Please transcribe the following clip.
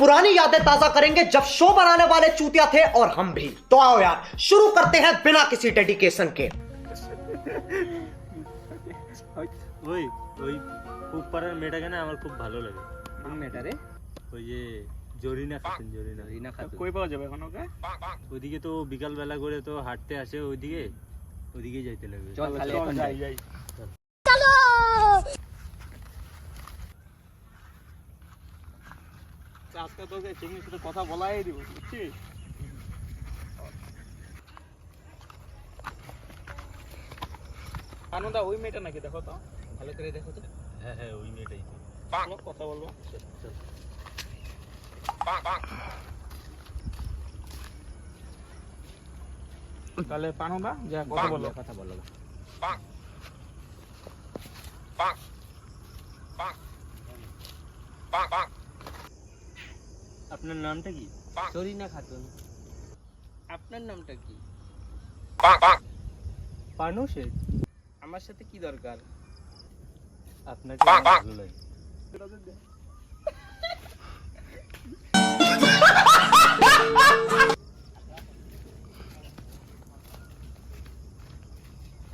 पुरानी यादें ताजा करेंगे जब शो बनाने वाले चूतिया थे और हम भी। तो आओ यार शुरू करते हैं बिना किसी डेडिकेशन के। ওই ওই উপরের মেয়েটাকে না আমার খুব ভালো লাগে। কোন মেয়েটা রে? ওই যে জরিনা খাতুন, জরিনা রিনা খাতুন। কই পাওয়া যাবে এখন ওকে? ওইদিকে তো বিকাল বেলা করে তো হাঁটতে আসে, ওইদিকেই যাইতে লাগবে। চল তাহলে এখন যাই যাই। যাই। আজকে তোকে চিংড়ির সাথে কথা বলাই দিব, বুঝছিস? আনন্দা ওই মেয়েটা নাকি, দেখো তো ভালো করে দেখো তো। হ্যাঁ হ্যাঁ ওই মেয়েটাই। চলো, কথা বলবো। তাহলে পানুদা যা কথা বলো। কথা বলো। আপনার নামটা কি? জরিনা খাতুন। আপনার নামটা কি? পানু শেখ। আমার সাথে কি দরকার? আপনাকে আমার ভালো লাগে।